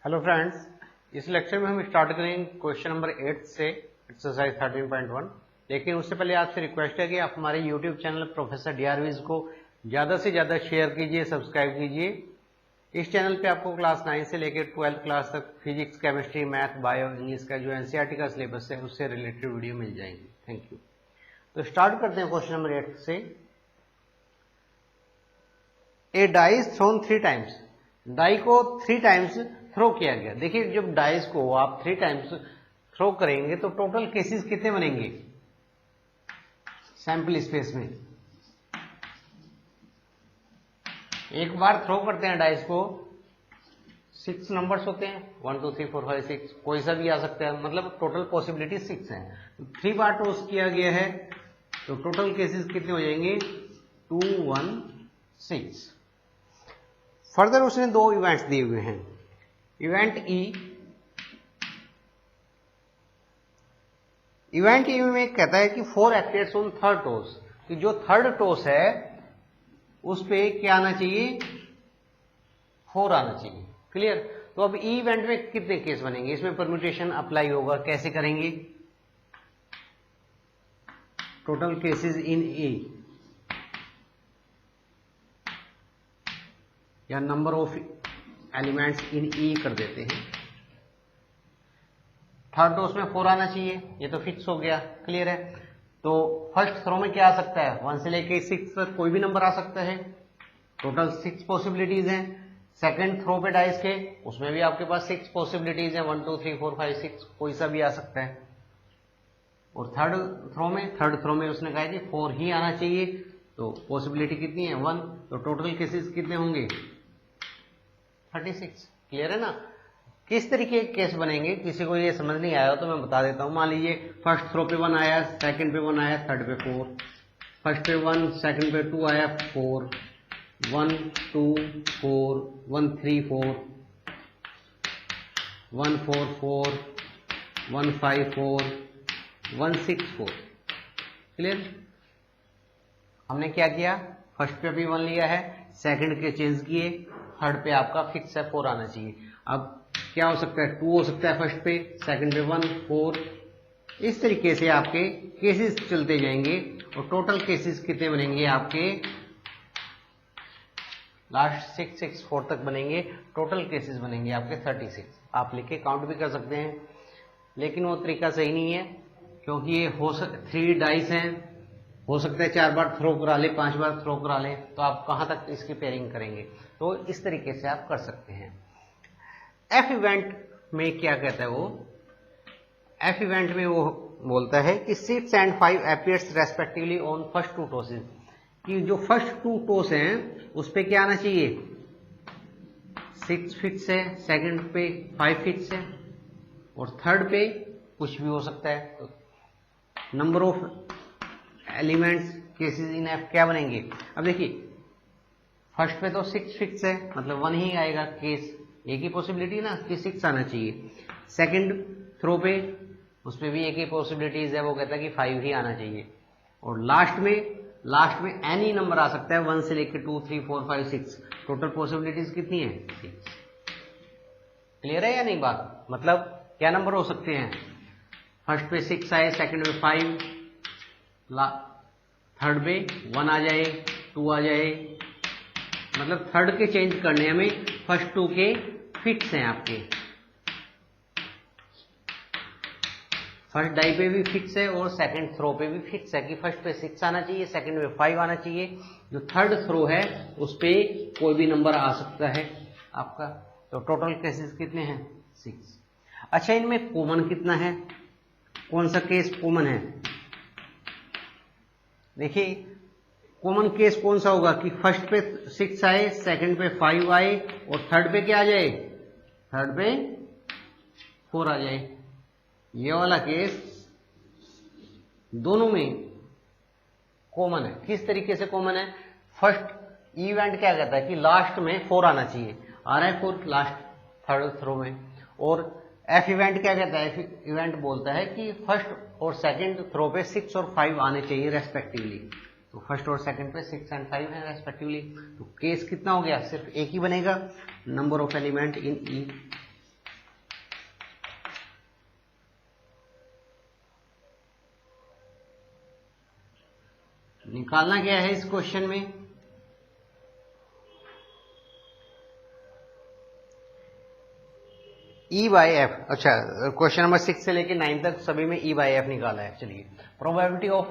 Hello friends, इस lecture में हम स्टार्ट करेंगे क्वेश्चन नंबर 8 से एक्सरसाइज 13.1। लेकिन उससे पहले आपसे रिक्वेस्ट है कि आप हमारे यूट्यूब चैनल प्रोफेसर डीआरवीज को ज़्यादा से ज़्यादा शेयर कीजिए, सब्सक्राइब कीजिए। इस चैनल पे आपको क्लास 9 से लेकर 12th क्लास तक physics, chemistry, math, bio, English का जो एनसीईआरटी का सिलेबस है उससे रिलेटेड वीडियो मिल जाएंगी। Thank you. तो स्टार्ट करते हैं क्वेश्चन नंबर 8 से। ए डाइस थ्रोन 3 टाइम्स, डाई को 3 टाइम्स थ्रो किया गया। देखिए, जब डाइस को आप 3 टाइम्स थ्रो करेंगे तो टोटल केसेस कितने बनेंगे सैंपल स्पेस में। एक बार थ्रो करते हैं डाइस को, 6 नंबर्स होते हैं, 1 2 3 4 5 6, कोई सा भी आ सकता है, मतलब टोटल पॉसिबिलिटी 6 है। तो 3 बार टॉस किया गया है तो टोटल केसेस कितने हो जाएंगे 2 1 6। फर्दर उसने 2 इवेंट्स दिए हुए हैं। इवेंट ई में कहता है कि 4 एक्टेड्स ऑन थर्ड टॉस, कि जो थर्ड टॉस है उस पे क्या आना चाहिए 4 आना चाहिए। क्लियर। तो अब ई इवेंट में कितने केस बनेंगे, इसमें परम्यूटेशन अप्लाई होगा, कैसे करेंगे। टोटल केसेस इन ए या नंबर ऑफ एलिमेंट्स इन ई कर देते हैं। थर्ड टॉस में 4 आना चाहिए, ये तो फिक्स हो गया। क्लियर है। तो फर्स्ट थ्रो में क्या आ सकता है 1 से लेके 6 तक कोई भी नंबर आ सकता है। टोटल 6 पॉसिबिलिटीज हैं। सेकंड थ्रो पे डाइस के उसमें भी आपके पास 6 पॉसिबिलिटीज हैं, 1 2 3 4 5 6, कोई सा भी आ सकता है। और थर्ड थ्रो में उसने कहा कि 4 ही आना चाहिए, तो पॉसिबिलिटी कितनी है 1, तो टोटल केसेस कितने होंगे 36। क्लियर है ना। किस तरीके के केस बनेंगे, किसी को ये समझ नहीं आया तो मैं बता देता हूं। मान लीजिए फर्स्ट थ्रो पे 1 आया, सेकंड पे 1 आया, थर्ड पे 4, फर्स्ट पे 1, सेकंड पे 2 आया, 4 1 2 4 1 3 4 1 4 4 1 5 4 1 6 4। क्लियर। हमने क्या किया, फर्स्ट पे भी 1 लिया है, सेकंड के चेंज किए, थर्ड पे आपका फिक्स है 4 आना चाहिए। अब क्या हो सकता है 2 हो सकता है फर्स्ट पे, सेकंड पे 1 4। इस तरीके से आपके केसेस चलते जाएंगे और टोटल केसेस कितने बनेंगे आपके लास्ट 6 6 4 तक बनेंगे। टोटल केसेस बनेंगे आपके 36। आप लिख के काउंट भी कर सकते हैं, लेकिन वो तरीका सही नहीं है, क्योंकि ये 3 डाइस हैं, हो सकता है 4 बार थ्रो करा ले, 5 बार थ्रो करा ले, तो आप कहां तक इसकी पेयरिंग करेंगे। तो इस तरीके से आप कर सकते हैं। एफ इवेंट में क्या कहता है वो, एफ इवेंट में वो बोलता है कि 6 and 5 appears respectively on first 2 tosses, कि जो फर्स्ट 2 टॉस हैं उस पे क्या आना चाहिए 6 फिक्स है, सेकंड पे 5 फिक्स है, और थर्ड पे कुछ भी हो सकता है। Number of elements cases in F क्या बनेंगे। अब देखिए फर्स्ट पे तो 6 फिक्स है, मतलब 1 ही आएगा केस, एक ही पॉसिबिलिटी ना कि 6 आना चाहिए। सेकंड थ्रो पे उस पे भी एक ही पॉसिबिलिटीज है, वो कहता है कि 5 ही आना चाहिए। और लास्ट में एनी नंबर आ सकता है 1 से लेकर 2 3 4 5 6। टोटल पॉसिबिलिटीज कितनी है 6। क्लियर है या नहीं बात। मतलब क्या नंबर हो सकते हैं, फर्स्ट पे 6 आए, सेकंड पे 5, थर्ड पे 1 आ जाए, 2 आ जाए, मतलब थर्ड के चेंज करने हमें फर्स्ट 2 के फिक्स हैं आपके। फर्स्ट डाई पे भी फिक्स है और सेकंड थ्रो पे भी फिक्स है कि फर्स्ट पे 6 आना चाहिए, सेकंड पे 5 आना चाहिए। जो थर्ड थ्रो है उस पे कोई भी नंबर आ सकता है आपका। तो टोटल केसेस कितने हैं 6। अच्छा, इनमें कॉमन कितना है, कौन सा केस कॉमन है। देखिए कॉमन केस कौन सा होगा कि फर्स्ट पे 6 आए, सेकंड पे 5 आए, और थर्ड पे क्या आ जाए, थर्ड पे 4 आ जाए। ये वाला केस दोनों में कॉमन है। किस तरीके से कॉमन है, फर्स्ट इवेंट क्या कहता है कि लास्ट में 4 आना चाहिए, आ रहा है 4 लास्ट थर्ड थ्रो में। और एफ इवेंट क्या कहता है, एफ इवेंट बोलता है कि फर्स्ट और सेकंड थ्रो पे 6 और 5 आने चाहिए रेस्पेक्टिवली। तो फर्स्ट और सेकंड पे 6 and 5 है रेस्पेक्टिवली। तो केस कितना हो गया, सिर्फ एक ही बनेगा, नंबर ऑफ एलिमेंट इन ई निकालना क्या है इस क्वेश्चन में, E बाई एफ। अच्छा, क्वेश्चन नंबर 6 से लेके 9 तक सभी में E बाई एफ निकाला है। चलिए, प्रोबेबिलिटी ऑफ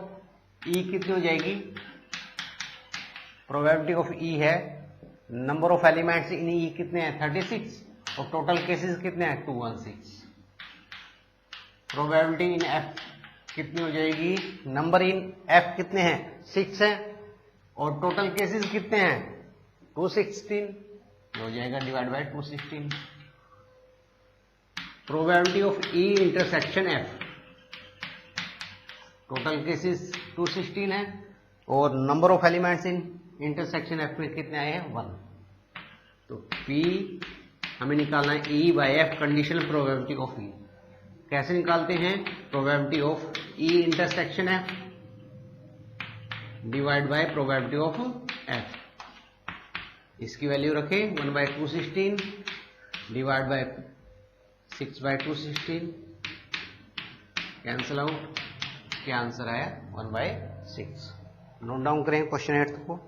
E कितनी हो जाएगी, प्रोबेबिलिटी ऑफ E है, number of elements in E कितने हैं 36 और टोटल केसेस कितने हैं 216। प्रोबेबिलिटी इन F कितनी हो जाएगी, नंबर इन F कितने हैं 6 हैं और टोटल केसेस कितने हैं 216, हो जाएगा divide by 216। Probability of E intersection F, total cases 216 है और number of elements in intersection F में कितने आए हैं 1। तो P हमें निकालना है E by F conditional probability of E। कैसे निकालते हैं, probability of E intersection F divide by probability of F। इसकी वैल्यू रखें 1/216 डिवाइड बाय 6/216, कैंसल आउट, क्या आंसर आया 1/6। नोट डाउन करें क्वेश्चन 8 को।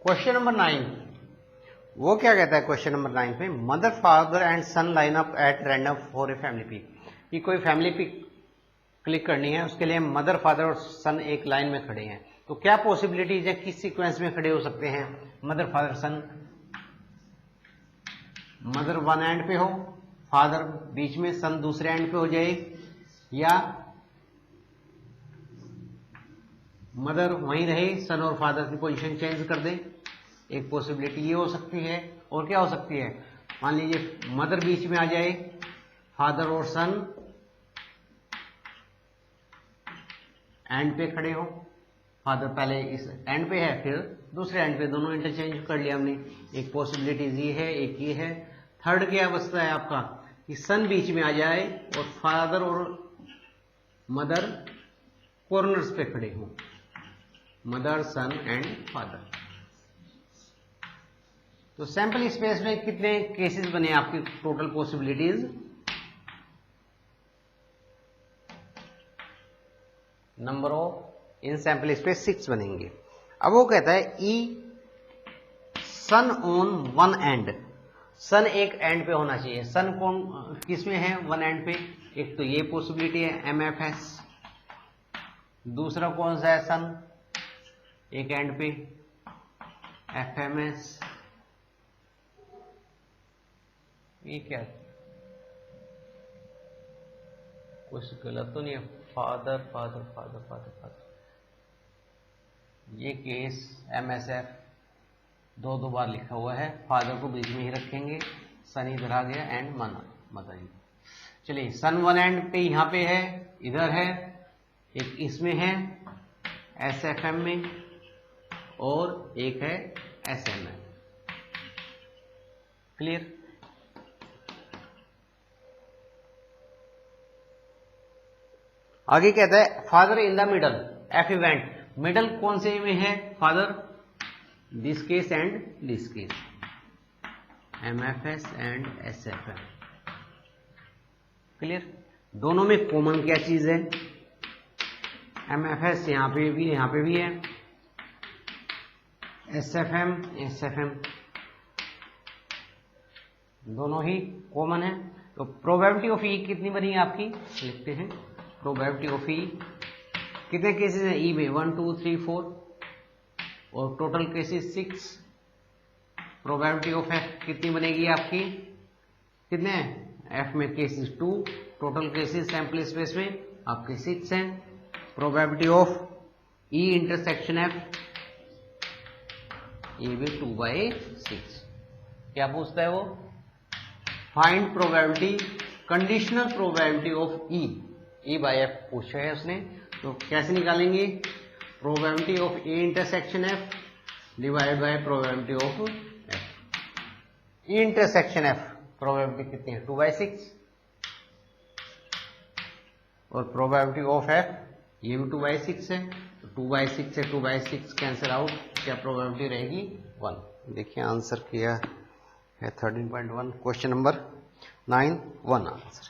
क्वेश्चन नंबर 9, वो क्या कहता है क्वेश्चन नंबर 9 में, mother father and son line up at random for a family pick. ये कोई फैमिली पिक क्लिक करनी है, उसके लिए मदर फादर और सन एक लाइन में खड़े हैं। तो क्या पॉसिबिलिटीज है, किस सीक्वेंस में खड़े हो सकते हैं mother father son, mother one and पे हो, फादर बीच में, सन दूसरे एंड पे हो जाए, या मदर वहीं रहे, सन और फादर की पोजीशन चेंज कर दे। एक पॉसिबिलिटी ये हो सकती है। और क्या हो सकती है, मान लीजिए मदर बीच में आ जाए, फादर और सन एंड पे खड़े हो, फादर पहले इस एंड पे है फिर दूसरे एंड पे, दोनों इंटरचेंज कर लिया हमने। एक पॉसिबिलिटीज ये है, एक ये है। थर्ड क्या बचता है आपका, कि सन बीच में आ जाए और फादर और मदर कॉर्नर्स पे खड़े हो, मदर सन एंड फादर। तो सैंपल स्पेस में कितने केसेस बने आपकी total possibilities, number of in sample space 6 बनेंगे। अब वो कहता है ई सन ऑन वन एंड, सन एक एंड पे होना चाहिए। सन कौन किस में है, वन एंड पे। एक तो ये पॉसिबिलिटी है MFS, दूसरा कौन सा है, सन एक एंड पे FMS। ये क्या कुछ गलत तो नहीं है, father father father father father, ये केस MSF दो बार लिखा हुआ है, फादर को बीच में ही रखेंगे, सन इधर आ गया एंड मदर। चलिए, सन वन एंड पे यहां पे है, इधर है, एक इसमें है SFM में और एक है SM में। क्लियर। आगे कहता है father in the middle F event, middle कौन से में है, father, this case and this case, MFS and SFM। Clear. दोनों में कॉमन क्या चीज है, MFS यहां पे भी है, SFM दोनों ही कॉमन है। तो प्रोबेबिलिटी ऑफ E कितनी बनी आपकी, लिखते हैं प्रोबेबिलिटी ऑफ E, कितने केसेस हैं E में 1 2 3 4 और total cases 6। Probability of F कितनी बनेगी आपकी, कितने हैं F में cases 2, total cases sample space में आपके 6 हैं। Probability of E intersection F, ये भी 2/6। क्या पूछता है वो, find probability, conditional probability of E by F पूछा है उसने। तो कैसे निकालेंगे, probability of E intersection F divide by probability of F। E intersection F probability कितनी है 2/6 और प्रोबेबिलिटी ऑफ F ये भी 2/6 है, तो 2/6 से 2/6 कैंसिल आउट, क्या प्रोबेबिलिटी रहेगी 1। देखिए आंसर किया है 13.1 question number 9 1 answer.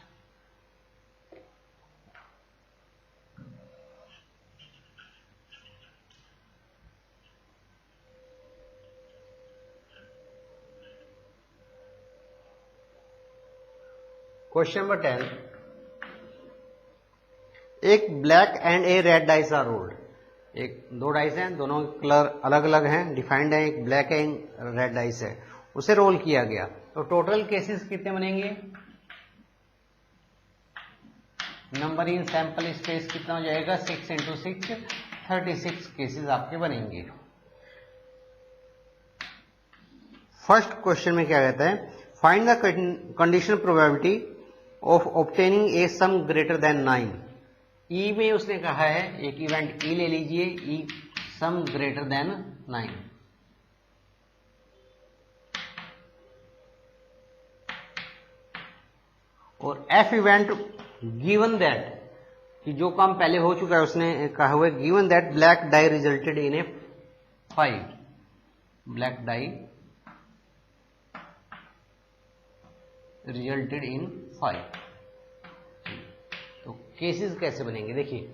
Question number 10, एक black and a red dice are rolled. एक दो डाइस हैं, दोनों कलर अलग अलग हैं, डिफाइंड है, एक ब्लैक एंड रेड डाइस है, उसे रोल किया गया, तो टोटल केसेस कितने बनेंगे? नंबर इन सैंपल स्पेस कितना हो जाएगा 6 × 6 36 केसेस आपके बनेंगे। फर्स्ट क्वेश्चन में क्या कहता है, find the conditional probability of obtaining A some greater than 9। ई में उसने कहा है, एक इवेंट ई ले लीजिए, ई सम ग्रेटर देन 9। और एफ इवेंट गिवन दैट, कि जो काम पहले हो चुका है उसने कहा हुआ है, given that black dye resulted in A 5, black dye resulted इन 5। तो केसेस कैसे बनेंगे देखिए,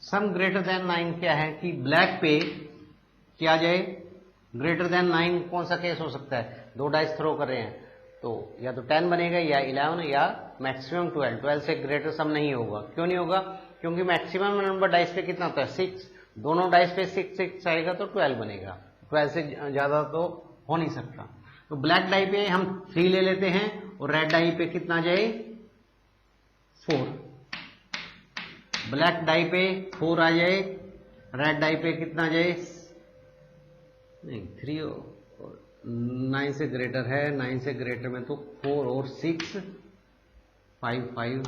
सम ग्रेटर देन 9 क्या है कि ब्लैक पे क्या आ जाए, ग्रेटर देन 9 कौन सा केस हो सकता है, दो डाइस थ्रो कर रहे हैं, तो या तो 10 बनेगा या 11 या मैक्सिमम 12। 12 से ग्रेटर सम नहीं होगा, क्यों नहीं होगा, क्योंकि मैक्सिमम नंबर डाइस पे कितना होता है 6, दोनों डाइस पे 6 आएगा तो 12 बनेगा, 12 से ज्यादा तो हो नहीं सकता। तो ब्लैक डाई पे हम 3 ले लेते हैं और रेड डाई पे कितना जाए 4, ब्लैक डाई पे 4 आ जाए, रेड डाई पे कितना जाए नहीं 3 और 9 से ग्रेटर है, 9 से ग्रेटर में तो 4 और 6 5 5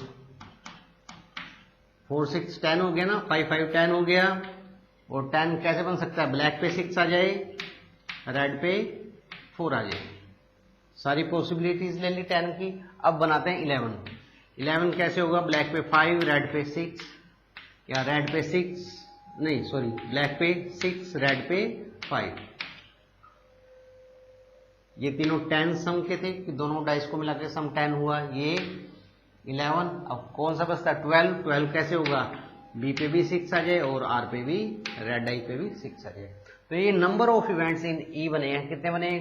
4 6 10 हो गया ना, 5 5 10 हो गया। और 10 कैसे बन सकता है, ब्लैक पे 6 आ जाए, रेड पे 4 आ जाए, सारी पॉसिबिलिटीज ले ली 10 की। अब बनाते हैं 11। 11 कैसे होगा, ब्लैक पे 5 रेड पे 6, या रेड पे 6 नहीं सॉरी ब्लैक पे 6 रेड पे 5, ये तीनों 10 सम के थे कि दोनों डाइस को मिला के सम 10 हुआ, ये 11। अब कौन सा बचता है 12, 12 कैसे होगा, बी पे भी 6 आ जाए और आर पे भी, रेड डाई पे भी 6 आ जाए। तो ये नंबर ऑफ इवेंट्स इन ई बने हैं, कितने बने,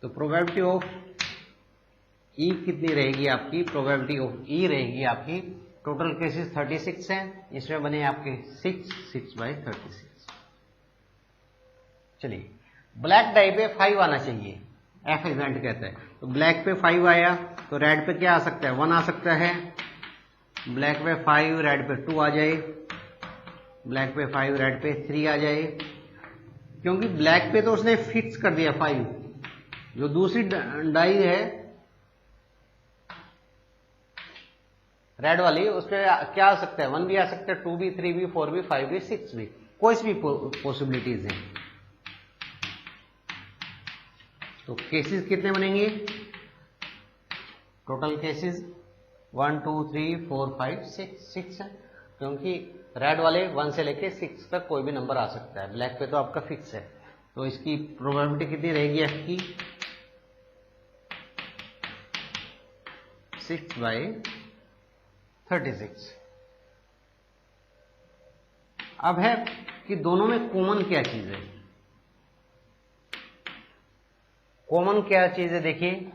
तो प्रोबेबिलिटी ऑफ ई कितनी रहेगी आपकी, प्रोबेबिलिटी ऑफ ई रहेगी आपकी, टोटल केसेस 36 हैं, इसमें बने आपके 6/36। चलिए ब्लैक डाई पे 5 आना चाहिए, एफ इवेंट कहता है, तो ब्लैक पे 5 आया तो रेड पे क्या आ सकता है 1 आ सकता है, ब्लैक पे 5 रेड पे 2 आ जाए, ब्लैक पे 5 रेड पे 3 आ जाए, क्योंकि ब्लैक पे तो उसने फिक्स कर दिया 5, जो दूसरी डाई है रेड वाली उस पर क्या आ सकता है 1 भी आ सकता है, 2 भी, 3 भी, 4 भी, 5 भी, 6 भी, कोई भी पॉसिबिलिटीज हैं। तो केसेस कितने बनेंगे, टोटल केसेस 1 2 3 4 5 6 है, क्योंकि रेड वाले 1 से लेके 6 तक कोई भी नंबर आ सकता है, ब्लैक पे तो आपका फिक्स है। तो इसकी प्रोबेबिलिटी कितनी रहेगी एफ की 6/36। अब है कि दोनों में कॉमन क्या चीज है, कॉमन क्या चीज है देखिए,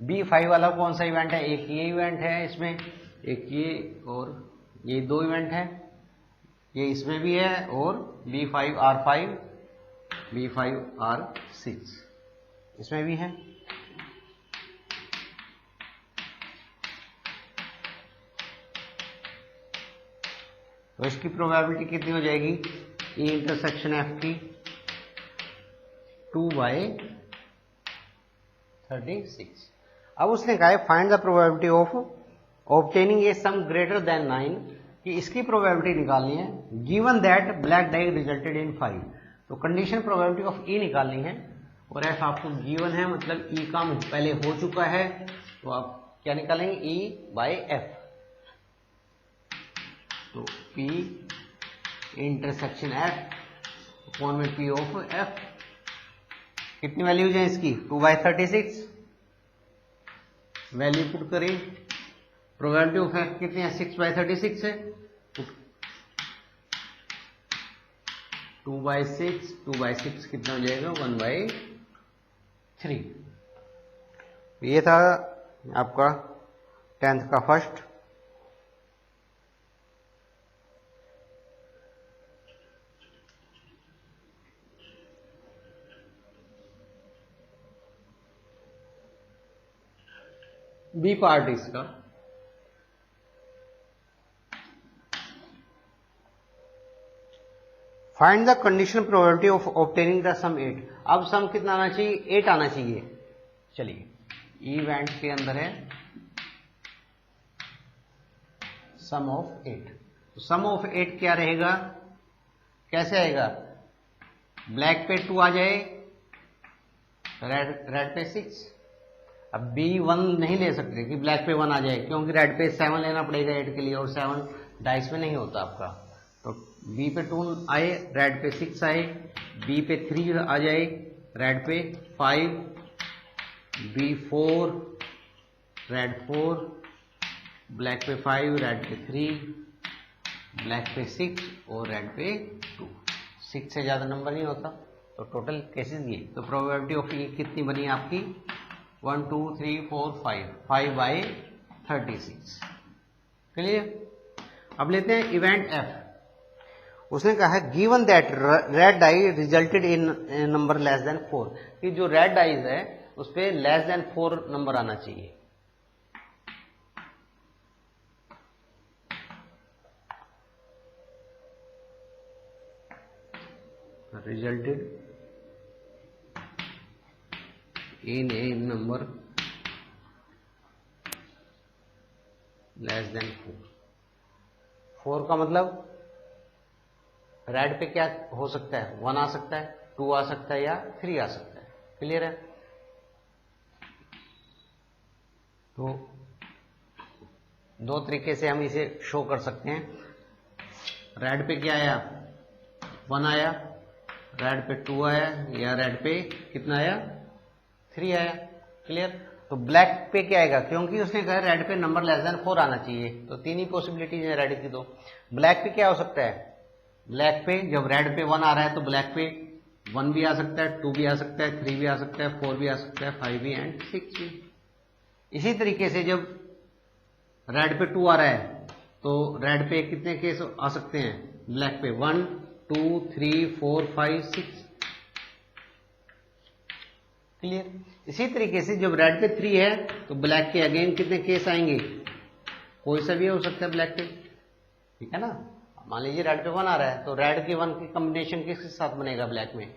B5 वाला कौन सा इवेंट है, एक ये इवेंट है इसमें, एक ये और ये 2 इवेंट है, ये इसमें भी है, और B5R5 B5R6 इसमें भी है। तो इसकी प्रोबेबिलिटी कितनी हो जाएगी, ई इंटरसेक्शन एफ की 2/36। अब उसने कहा है find the probability of obtaining A some greater than 9, कि इसकी प्रोबेबिलिटी निकालनी है given that black dye resulted इन 5। तो कंडीशन प्रोबेबिलिटी ऑफ ई निकालनी है और एफ आपको गिवन है, मतलब ई काम पहले हो चुका है, तो आप क्या निकालेंगे, ई बाय एफ। तो पी इंटरसेक्शन एफ अपॉन में पी ऑफ एफ, कितनी वैल्यूज है इसकी, 2/36, वैल्यू पुट करें, प्रोबेबिलिटी ऑफ एफ कितनी है, 6/36 है, 2/6 कितना हो जाएगा, 1/3। ये था आपका 10th का फर्स्ट। बी पार्ट इसका, find the condition probability of obtaining the sum 8। अब सम कितना आना चाहिए, 8 आना चाहिए। चलिए, इवेंट के अंदर है सम ऑफ 8। तो सम ऑफ 8 क्या रहेगा, कैसे आएगा, ब्लैक पे 2 आ जाए, रेड पे 6। अब बी 1 नहीं ले सकते कि ब्लैक पे 1 आ जाए, क्योंकि रेड पे 7 लेना पड़ेगा 8 के लिए, और 7 डाइस में नहीं होता आपका। तो बी पे 2 आए, रेड पे 6 आए, बी पे 3 आ जाए, रेड पे 5, बी 4, रेड 4, ब्लैक पे 5, रेड पे 3, ब्लैक पे 6 और रेड पे 2। 6 से ज्यादा नंबर नहीं होता। तो टोटल केसेस ये, तो प्रोबेबिलिटी ऑफ ये कितनी बनी आपकी, 1 2 3 4 5/36। क्लियर। अब लेते हैं इवेंट एफ। उसने कहा है given that red die resulted in number less than 4, कि जो रेड डाइज है उस पे लेस देन 4 नंबर आना चाहिए। Resulted in a number less than 4 का मतलब रेड पे क्या हो सकता है, 1 आ सकता है, 2 आ सकता है या 3 आ सकता है। क्लियर है। तो दो तरीके से हम इसे शो कर सकते हैं। रेड पे क्या आया, 1 आया, रेड पे 2 आया, या रेड पे कितना आया, 3 आया। क्लियर। तो ब्लैक पे क्या आएगा, क्योंकि उसने कहा रेड पे नंबर लेस देन 4 आना चाहिए, तो 3 ही पॉसिबिलिटीज है रेड की। तो ब्लैक पे क्या हो सकता है, ब्लैक पे जब रेड पे 1 आ रहा है तो ब्लैक पे 1 भी आ सकता है, 2 भी आ सकता है, 3 भी आ सकता है, 4 भी आ सकता है, 5 भी एंड 6 भी। इसी तरीके से जब रेड पे 2 आ रहा है तो रेड पे कितने केस आ सकते हैं, ब्लैक पे 1 2 3 4 5 6। क्लियर। इसी तरीके से जब रेड पे 3 है तो ब्लैक के अगेन कितने केस आएंगे, कोई सा भी हो सकता है ब्लैक पे, ठीक है ना। मान लीजिए रेड पे 1 आ रहा है तो रेड के 1 की कॉम्बिनेशन किसके साथ बनेगा, ब्लैक में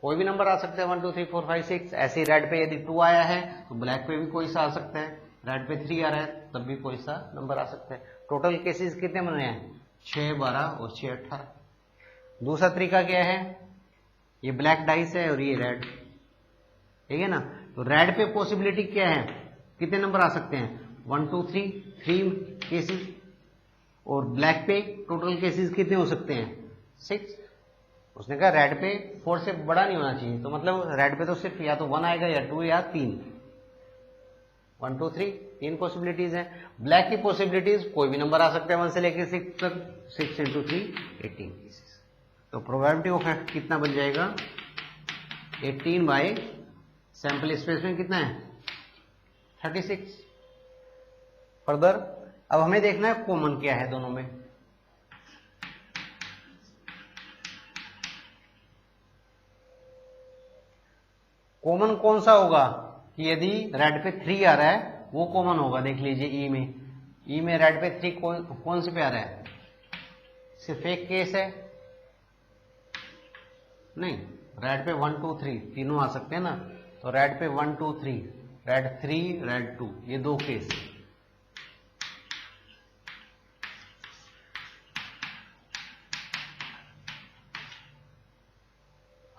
कोई भी नंबर आ सकता है, 1 2 3 4 5 6। ऐसे ही रेड पे यदि 2 आया है तो ब्लैक पे भी कोई सा आ सकता है, रेड पे 3 आ रहा है तब भी कोई सा नंबर आ सकता है। टोटल केसेस कितने बने हैं, 6 12 और 6 18। दूसरा तरीका क्या है, ये ब्लैक डाइस है और ये रेड, ठीक है ना। तो रेड पे पॉसिबिलिटी क्या है, कितने नंबर आ सकते हैं, 1 2 3 केसेस, और ब्लैक पे टोटल केसेस कितने हो सकते हैं, 6। उसने कहा रेड पे 4 से बड़ा नहीं होना चाहिए, तो मतलब रेड पे तो सिर्फ या तो 1 आएगा या 2 या 3, 1 2 3 पॉसिबिलिटीज है। ब्लैक की पॉसिबिलिटीज कोई भी नंबर आ सकता है 1 से लेकर 6 तक, 6 × 3 18 केसेस। तो प्रोबेबिलिटी ऑफ एफ कितना बन जाएगा, 18 बाय सैंपल स्पेस में कितना है, 36। फर्दर अब हमें देखना है कॉमन क्या है दोनों में। कॉमन कौन सा होगा, कि यदि रेड पे 3 आ रहा है वो कॉमन होगा। देख लीजिए ई में रेड पे 3 कौन से पे आ रहा है, सिर्फ एक केस है, नहीं रेड पे 1 2 3 तीनों आ सकते हैं ना। तो रेड पे 1 2 3, रेड 3 रेड 2, ये 2 केस।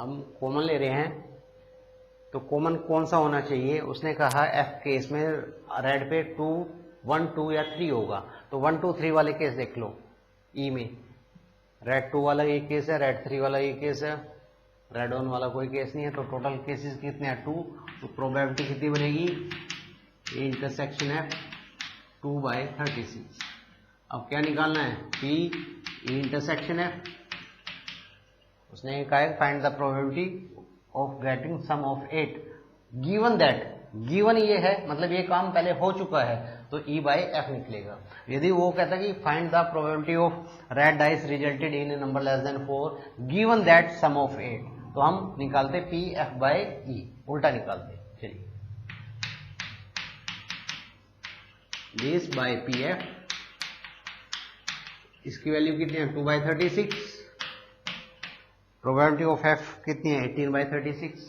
हम कॉमन ले रहे हैं, तो कॉमन कौन सा होना चाहिए? उसने कहा एफ केस में रेड पे 2, 1, 2 या 3 होगा, तो 1, 2, 3 वाले केस देख लो। ई में रेड 2 वाला ये केस है, रेड 3 वाला ये केस है, रेड 1 वाला कोई केस नहीं है, तो टोटल केसेस कितने हैं? 2। तो प्रोबेबिलिटी कितनी बनेगी? ए इंटरसेक्शन है 2/36। अब क्या निकालना है? पी ई इंटरसेक्शन है, उसने कहा है find the probability of getting sum of 8 given that, given ये है मतलब ये काम पहले हो चुका है, तो E/F निकलेगा। यदि वो कहता है कि find the probability of red dice resulted in a number less than 4 given that sum of 8, तो हम निकालते PF/E, उल्टा निकालते। चलिए दिस बाय PF, इसकी वैल्यू कितनी है? 2/36। प्रोबेबिलिटी ऑफ F कितनी है? 18/36।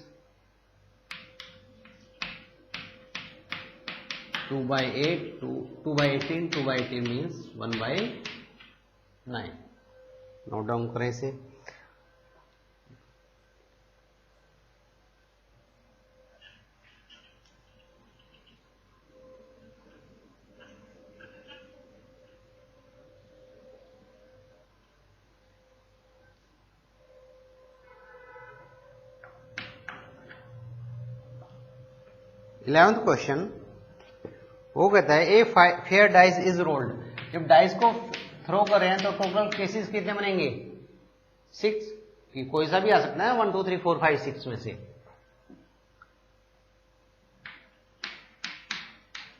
2/8, 2/18, 2/18 मीन्स 1/9। नोट डाउन करें इसे। इलेवेंथ क्वेश्चन, वो कहता है a fair dice is rolled. जब डाइस को थ्रो कर रहे हैं तो टोटल केसेस कितने बनेंगे? 6, कि कोई सा भी आ सकता है 1, 2, 3, 4, 5, 6 में से।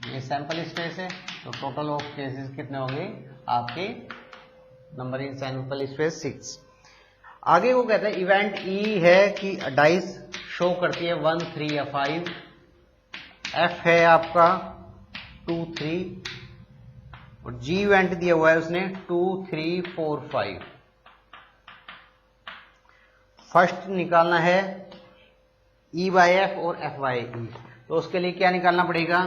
ये सैंपल स्पेस है, तो टोटल ऑफ केसेस कितने होंगे आपके? Number in sample space 6। आगे वो कहता है इवेंट ई है कि डाइस शो करती है 1, 3 या 5, एफ है आपका 2, 3 और जी इवेंट दिया हुआ है उसने 2, 3, 4, 5। फर्स्ट निकालना है E/F और F/E, तो उसके लिए क्या निकालना पड़ेगा?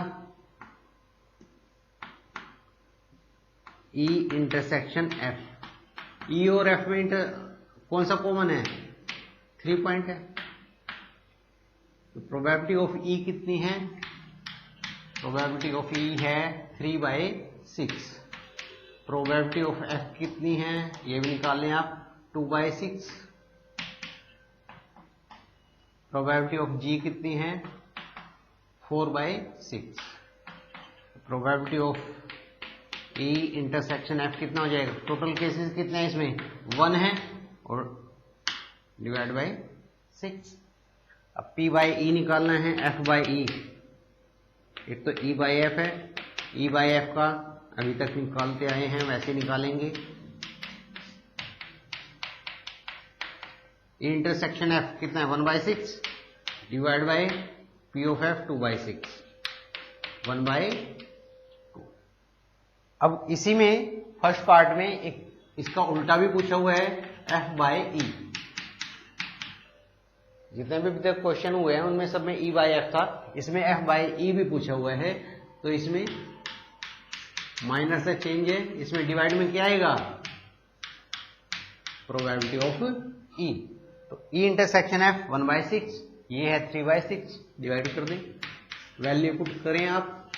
E intersection F। E और F में कौन सा कॉमन है? 3 पॉइंट है, तो प्रोबेबिलिटी ऑफ E कितनी है? प्रोबेबिलिटी ऑफ E है 3/6। प्रोबेबिलिटी ऑफ F कितनी है? ये भी निकाल लें आप, 2/6। प्रोबेबिलिटी ऑफ G कितनी है? 4/6। Probability of E intersection F कितना हो जाएगा? टोटल केसेस कितने हैं इसमें? 1 है और डिवाइड बाय 6। अब P/E निकालना है, F/E। एक तो E/F है, E/F का अभी तक निकालते आए हैं वैसे निकालेंगे। इंटरसेक्शन F कितना है? 1/6 divide by P of F 2/6, 1/2। अब इसी में फर्स्ट पार्ट में एक इसका उल्टा भी पूछा हुआ है, F/E। जितने भी तक क्वेश्चन हुए हैं उनमें सब में E/F था, इसमें F/E भी पूछा हुआ है, तो इसमें माइनस से चेंज है, इसमें डिवाइड में क्या आएगा? Probability of E। तो E इंटरसेक्शन F 1/6, ये है 3/6, डिवाइड कर दें, वैल्यू पुट करें आप,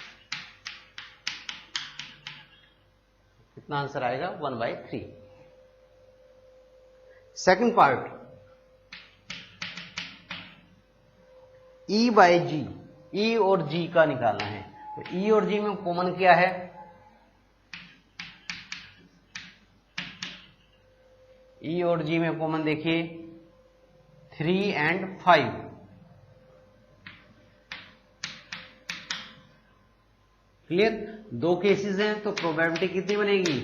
कितना आंसर आएगा? 1/3। सेकंड पार्ट E/G, E और G का निकालना है। तो E और G में कॉमन क्या है? E और G में कॉमन देखिए 3 और 5। क्लियर? 2 केसेस हैं, तो प्रोबेबिलिटी कितनी बनेगी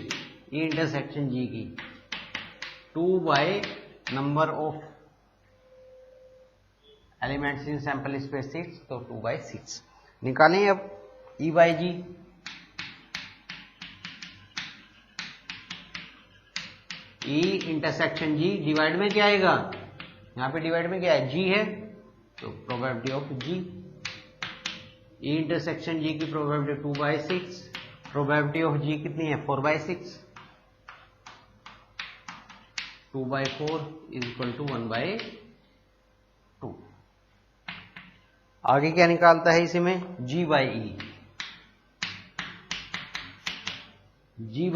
E इंटरसेक्शन G की? 2 by number of elements in sample space 6, तो 2/6 निकालें। अब E/G, E intersection G divide में क्या आएगा? यहाँ पे डिवाइड में क्या है? G है, तो probability of G। E intersection G की प्रोबेबिलिटी 2/6, प्रोबेबिलिटी ऑफ G कितनी है? 4/6, 2/4 इज इक्वल टू 1/3। आगे क्या निकालता है इसी में, G by E, G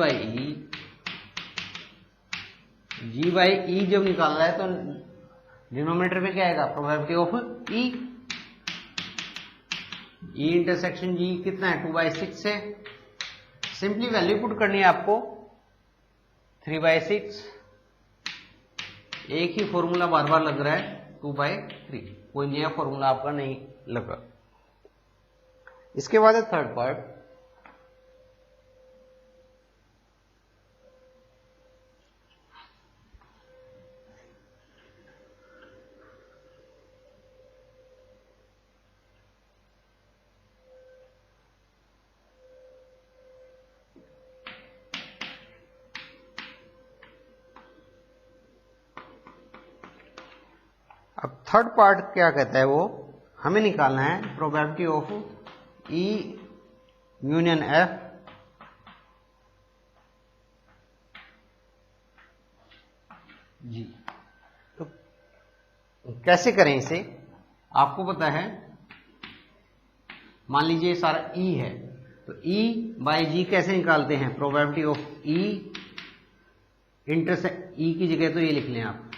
by E जब निकाल रहा है तो डिनोमिनेटर में क्या आएगा, probability of E, E intersection G कितना है 2/6 है। सिंपली वैल्यू पुट करनी है आपको 3/6, एक ही फॉर्मूला बार बार लग रहा है 2/3, कोई नया फॉर्मूला आपका नहीं लगा। इसके बाद है थर्ड पार्ट, अब थर्ड पार्ट क्या कहता है, वो हमें निकालना है probability of E union F G. तो कैसे करें इसे, आपको पता है, मान लीजिए सारा ई है तो ई बाई जी कैसे निकालते हैं, प्रोबेबिलिटी ऑफ ई इंटरसेक्ट, ई की जगह तो ये लिख लें आप,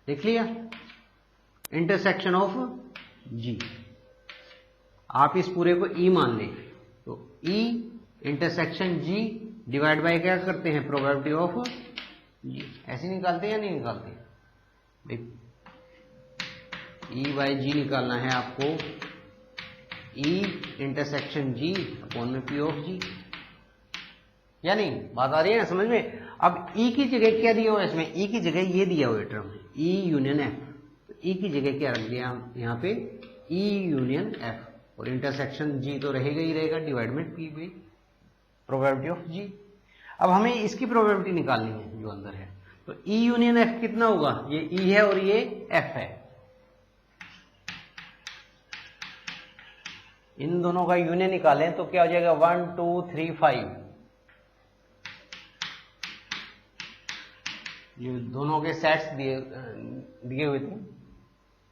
लिख लिया, इंटरसेक्शन ऑफ जी, आप इस पूरे को ई मान लें, तो E intersection G divide by क्या करते हैं, प्रोबेबिलिटी ऑफ जी, ऐसे निकालते हैं या नहीं निकालते भाई, ई बाई जी निकालना है आपको, ई इंटरसेक्शन जी अपॉन में पी ऑफ जी, या नहीं, बात आ रही है ना समझ में। अब ई की जगह क्या दिया हुआ है इसमें, ई की जगह ये दिया हुआ है टर्म ई यूनियन एफ, ई की जगह क्या रख दिया हम यहाँ पे, ई यूनियन एफ, और इंटरसेक्शन जी तो रहेगा ही रहेगा, डिवाइडमेंट P by probability of G. अब हमें इसकी प्रोबेबिलिटी निकालनी है जो अंदर है, तो ई यूनियन एफ कितना होगा, ये ई है और ये एफ है, इन दोनों का यूनियन निकालें तो क्या हो जाएगा 1 2 3 5, ये दोनों के सेट्स दिए हुए थे,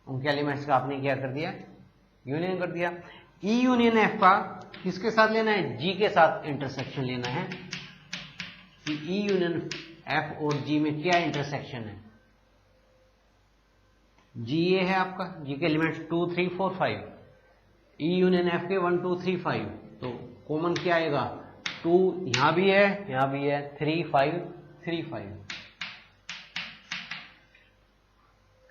उनके एलिमेंट्स का आपने क्या कर दिया, यूनियन कर दिया। ई यूनियन एफ का किसके साथ लेना है, जी के साथ इंटरसेक्शन लेना है, कि ई यूनियन एफ और जी में क्या इंटरसेक्शन है, जी ये है आपका, जी के एलिमेंट्स 2 3 4 5, ई यूनियन एफ के 1 2 3 5, तो कॉमन क्या आएगा, 2 यहां भी है, यहां भी है, 3 5 3 5,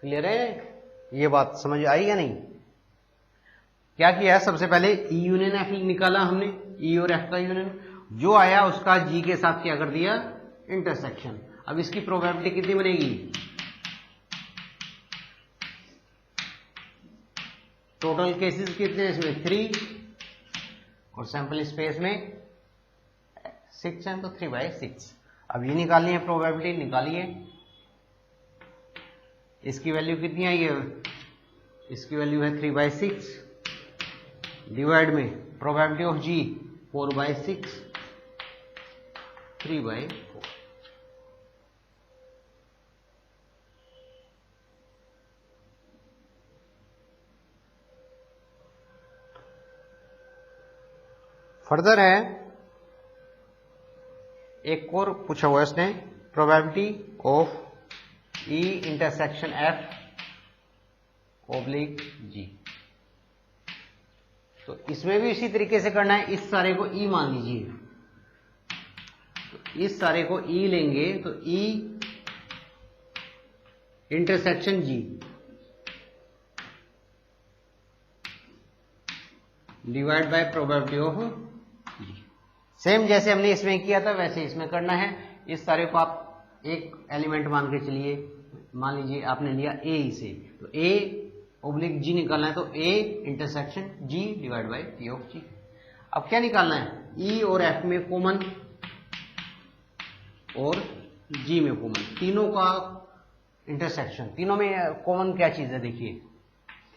क्लियर है, ये बात समझ आई या नहीं। क्या किया, सबसे पहले ई यूनियन एफ निकाला हमने, ई और एफ का यूनियन, जो आया उसका जी के साथ क्या कर दिया, इंटरसेक्शन। अब इसकी प्रोबेबिलिटी कितनी बनेगी, टोटल केसेस कितने हैं इसमें 3, और सैंपल स्पेस में 6 है, तो 3/6। अब ये निकालनी है प्रोबेबिलिटी, निकालिए, इसकी वैल्यू कितनी आई है, इसकी वैल्यू है 3/6 डिवाइड में प्रोबेबिलिटी ऑफ जी 4/6 3/4। फर्दर है, एक और पूछा हुआ है इसने, probability of E intersection F oblique G, तो इसमें भी इसी तरीके से करना है, इस सारे को ई मान लीजिए, तो इस सारे को ई लेंगे तो E intersection G divide by probability of G, same जैसे हमने इसमें किया था वैसे इसमें करना है। इस सारे को आप एक एलिमेंट मान के चलिए, मान लीजिए आपने लिया ए इसे, तो ए ओब्लिक जी निकालना है, तो A intersection G divide by P of G. अब क्या निकालना है, ई और एफ में कॉमन और जी में कॉमन, तीनों का इंटरसेक्शन, तीनों में कॉमन क्या चीज है, देखिए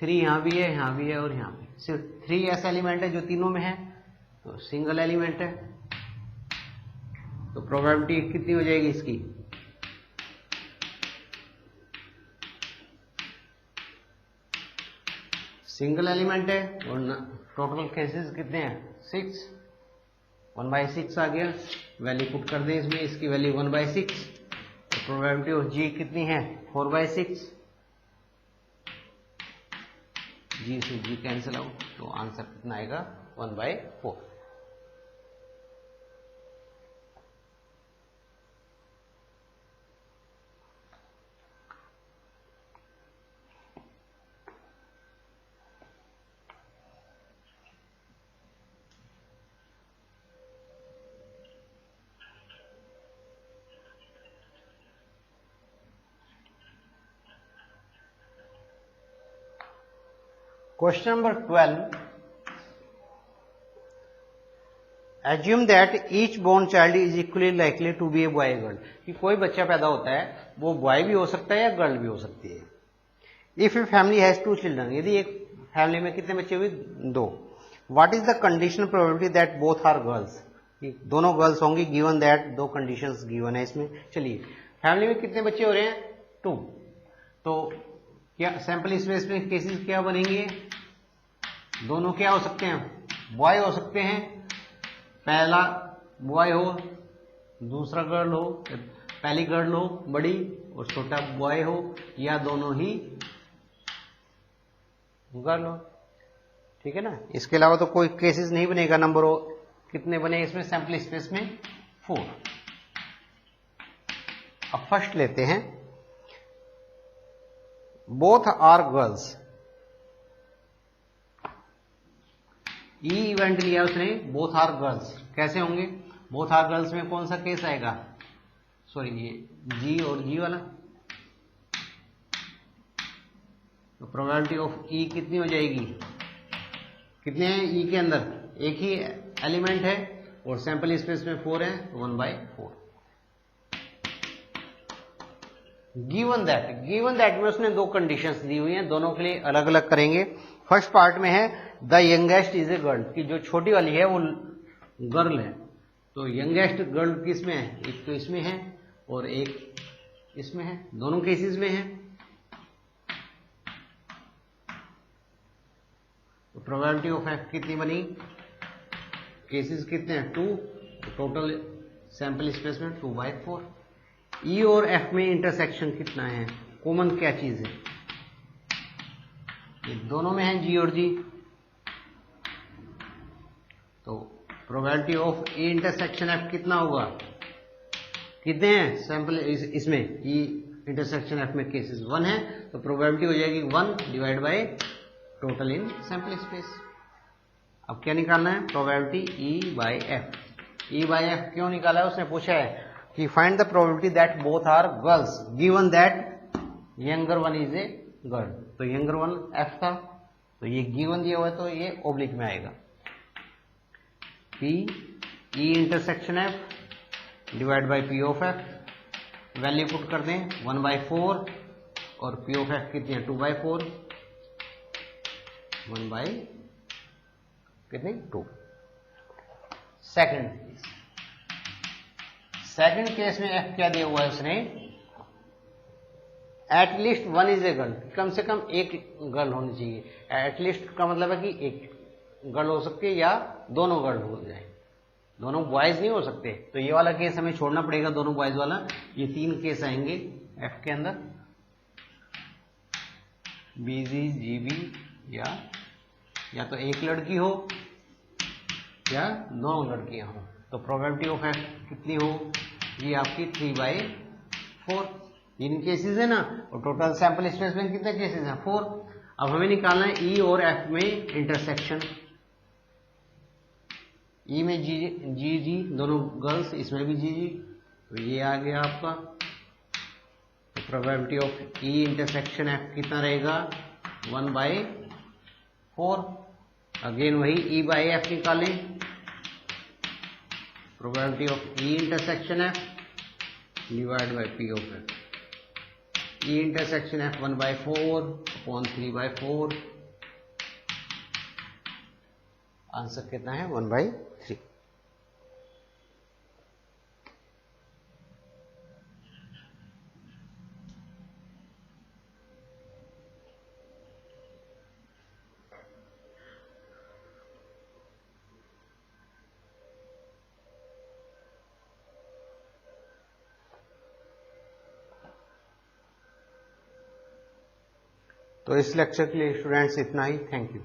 3 यहां भी है, यहां भी है और यहां पे, सिर्फ 3 ऐसा एलिमेंट है जो तीनों में है, तो सिंगल एलिमेंट है, तो प्रोबेबिलिटी कितनी हो जाएगी इसकी, सिंगल एलिमेंट है और टोटल केसेस कितने हैं 6, 1/6 आ गया। वैल्यू पुट कर दें इसमें, इसकी वैल्यू 1/6, तो प्रोबेबिलिटी ऑफ जी कितनी है 4/6, जी से जी कैंसिल आउट, तो आंसर कितना आएगा 1/4। Question number 12. Assume that each born child is equally likely to be a boy or girl. कि कोई बच्चा पैदा होता है वो बॉय भी हो सकता है या गर्ल भी हो सकती है। If a family has 2 children, यदि एक फैमिली में कितने बच्चे हुए 2, what is the conditional probability that both are girls? कि दोनों गर्ल्स होंगी given that 2 conditions given है इसमें। चलिए फैमिली में कितने बच्चे हो रहे हैं 2, तो क्या सैंपल स्पेस में केसेस क्या बनेंगे, दोनों क्या हो सकते हैं बॉय हो सकते हैं, पहला बॉय हो दूसरा गर्ल हो, पहली गर्ल हो बड़ी और छोटा बॉय हो, या दोनों ही गर्ल हो, ठीक है ना। इसके अलावा तो कोई केसेस नहीं बनेगा। नंबर हो कितने बने इसमें सैंपल स्पेस में 4। अब फर्स्ट लेते हैं, both are girls. E event लिया उसने, बोथ आर गर्ल्स, कैसे होंगे बोथ आर गर्ल्स में कौन सा केस आएगा, सॉरी ये जी और जी वाला, तो प्रोबेबिलिटी ऑफ ई कितनी हो जाएगी, कितने हैं ई के अंदर एक ही एलिमेंट है और सैंपल स्पेस में 4 है, 1/4। गिवन दैट में उसने 2 कंडीशंस दी हुई हैं, दोनों के लिए अलग अलग करेंगे। फर्स्ट पार्ट में है the youngest is a girl, कि जो छोटी वाली है वो गर्ल है, तो यंगेस्ट गर्ल किस में है, एक तो इसमें है और एक इसमें है, दोनों केसेस में है। तो प्रोबेबिलिटी ऑफ एफ कितनी बनी, केसेस कितने हैं 2, टोटल सैंपल स्पेस में 2/4। ई और एफ में इंटरसेक्शन कितना है, कॉमन क्या चीज है, ये दोनों में है जी और जी, तो probability of E intersection F कितना होगा, कितने हैं सैंपल इसमें ई इंटरसेक्शन एफ में केसेस 1 है, तो प्रोबेबिलिटी हो जाएगी 1 divide by total in sample space. अब क्या निकालना है प्रोबेबिलिटी ई बाय एफ क्यों निकाला है, उसने पूछा है कि find the probability that both are girls given that younger one is a girl, तो यंगर वन एफ था, तो ये गिवन दिया हुआ है तो ये ओब्लिक में आएगा, P E intersection F divide by P of F, value put कर दें 1/4 और पी ऑफ एफ कितनी है 2/4, 1/2। सेकंड केस में एफ क्या दिया हुआ है उसने, एटलीस्ट 1 इज ए गर्ल, कम से कम एक गर्ल होनी चाहिए। एटलीस्ट का मतलब है कि एक गर्ल हो सकती है या दोनों गर्ल हो जाए, दोनों बॉयज नहीं हो सकते, तो ये वाला केस हमें छोड़ना पड़ेगा, दोनों बॉयज वाला। ये 3 केस आएंगे एफ के अंदर, बीजी जीबी, या तो एक लड़की हो या दोनों लड़कियां हो, तो प्रोबेबिलिटी ऑफ एफ कितनी हो, ये आपकी 3/4। इन केसेस है ना, और टोटल सैंपल स्पेस में कितने केसेस हैं 4। अब हमें निकालना है ई और एफ में इंटरसेक्शन, ई में जी दोनों गर्ल्स, इसमें भी जी, तो ये आ गया आपका, तो probability of E intersection F कितना रहेगा 1/4। अगेन वही ई बाई एफ निकालें, probability of E intersection F divide by P of F, E intersection F 1/4 upon 3/4, answer कितना है 1/3। तो इस लेक्चर के लिए स्टूडेंट्स इतना ही। Thank you.